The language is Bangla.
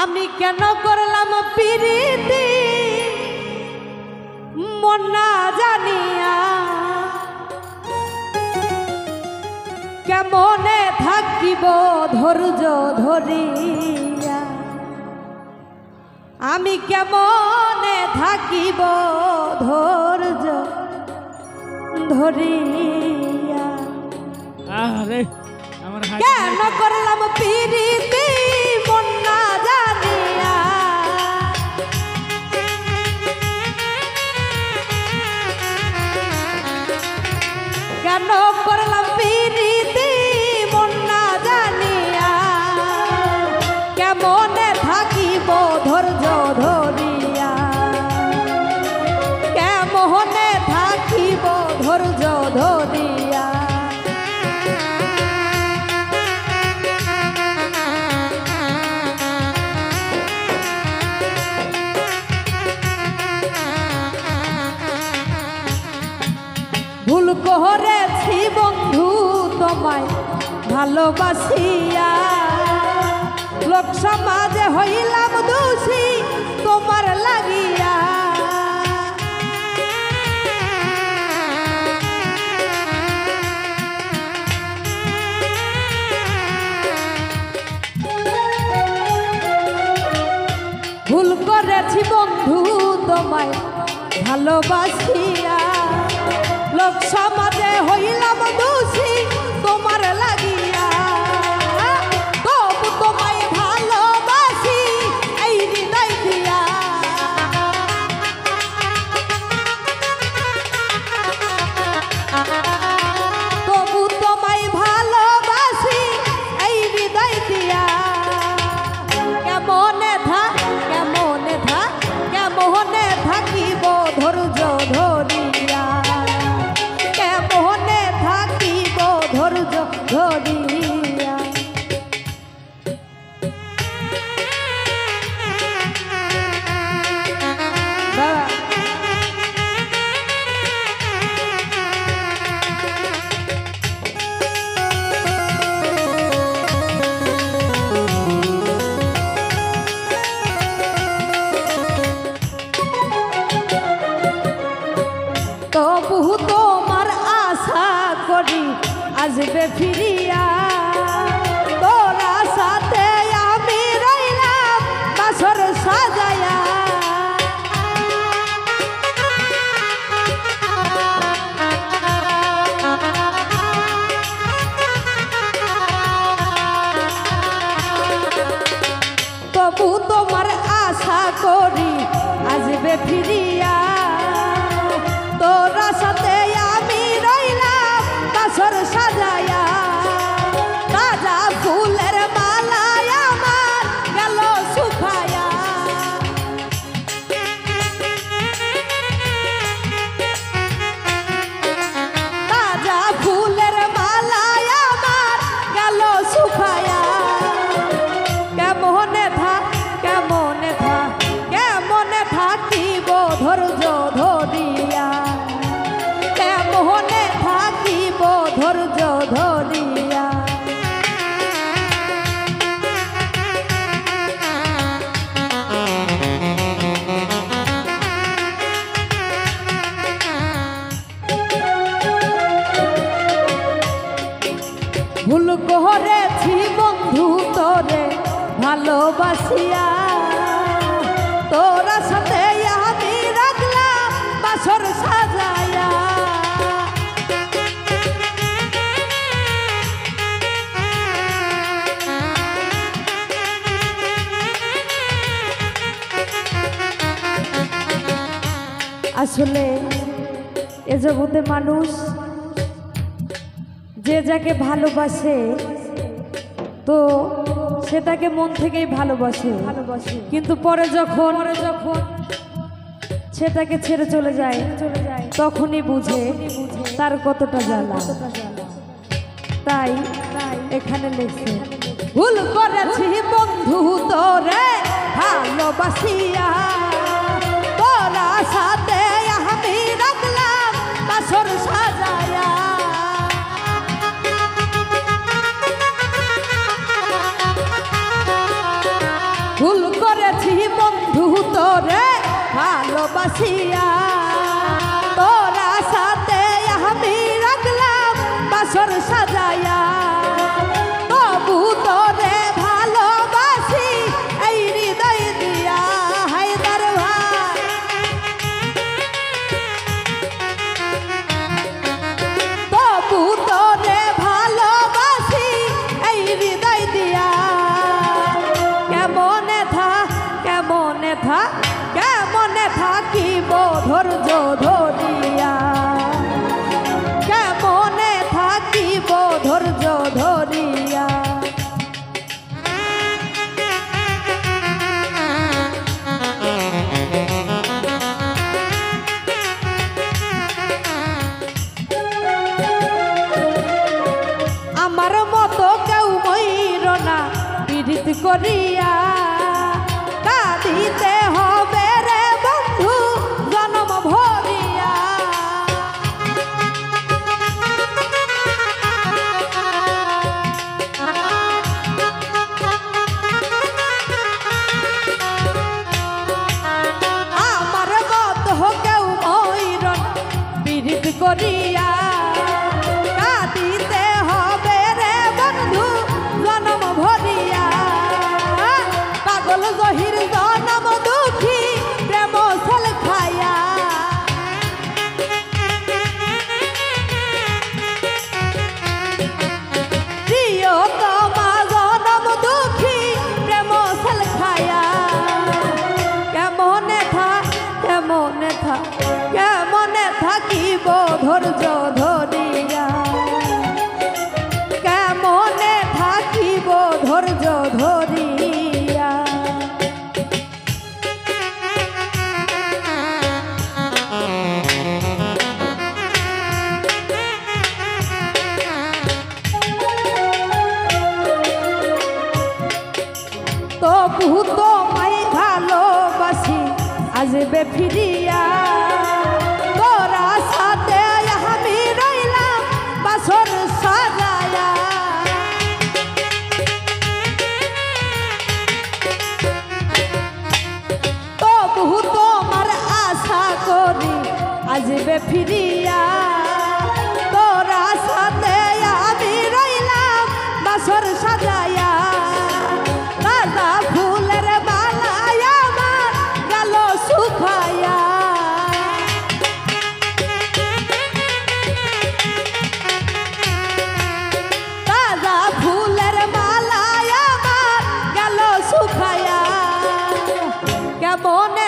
আমি কেন করলাম প্রীতি মন না জানিয়া, কেমনে থাকিব ধৈর্য ধরিয়া, আমি কেমনে থাকিব ধৈর্য ধরিয়া। আরে আমার কেন করলাম প্রীতি মন না জানিয়া, কেন করলাম প্রীতি মন না জানিয়া, কেমনে থাকিব ধৈর্য ধরিয়া, কেমনে থাকিব ধৈর্য ধরিয়া। ভুল করেছি বন্ধু তোমায় ভালোবাসিয়া, লোক সমাজে হইলাম দোষী তোমার লাগিয়া। ভুল করেছি বন্ধু তোমায় ভালোবাসিয়া, লোক সমাজে হইলাম দোষী তোমার লাগিয়া। তবু তোমায় ভালোবাসি এই হৃদয় দিয়া, তবু তোমায় ভালোবাসি এই হৃদয় দিয়া। কেমনে থাকিব ধৈর্য ধরিয়া, কেমনে থাকিব ধৈর্য ধরিয়া। তবু তোমার আশা করি আসবে ফিরিয়া, তোরা সাথে আমি রইলাম বাসর সাজায়া। তবু তোমার আশা করি আসবে ফিরিয়া, তোরা সাথে আমি রইলাম বাসর সাজায়া। তাজা ফুলের মালায় আমার গেল শুকায়া, তাজা ফুলের মালায় আমার গেল শুকায়া। কেমনে থাকিব ধৈর্য ধরিয়া, কেমনে থাকিব ধৈর্য ধরিয়া। ভুল করেছি বন্ধু তোরে ভালোবাসিয়া, তোরা সাথে আমি রাখলাম বাসর সাজায়া। আসলে এ জগতে মানুষ যে যাকে ভালোবাসে তো সে তাকে মন থেকেই ভালোবাসে, কিন্তু পরে যখন সে তাকে ছেড়ে চলে যায় তখনই বুঝে তার কতটা জ্বালা। তাই এখানে লেখছে, ভুল করেছি বন্ধু তোরে ভালোবাসিয়া, তোরা সাথে আমি রাখলাম বাসর সাজায়া। ভুল তোরে ভালোবাসিয়া তোরা সাথে আমি রাখলাম বাসর সাজায়া তবু তোরে ভালোবাসি এই হৃদয় দিয়া হায়দার ভাই তবু তোরে ভালোবাসি এই হৃদয় দিয়া কেমনে থাকিব ধৈর্য ধরিয়া কেমনে থাকিব ধৈর্য ধরিয়া আমার মতো কেউ মইর না পীড়িত করিয়া কাঁদিতে হবে রে বন্ধু জনম ভরিয়া আমার মতো কেউ মইর না পীড়িত করিয়া কাঁদিতে হবে রে বন্ধু জনম ভরিয়া পাগল জহির জনম দুঃখী প্রেম ছল খায়া প্রিয়তমা জনম দুঃখী প্রেম ছল খায়া কেমনে থাকিব ধৈর্য ধরিয়া কেমনে থাকিব ধৈর্য ধরিয়া তবু তোমায় ভালোবাসি আসবে ফিরিয়া তোরা সাথে আমি রইলাম বাসর সাজায়া তবু তোমার আশা করি আসবে ফিরিয়া তোরা সাথে আমি রইলাম বাসর সাজায়া তাজা ফুলের মালায় আমার গেল শুকায়া তাজা ফুলের মালায় আমার গেল শুকায়া কেমনে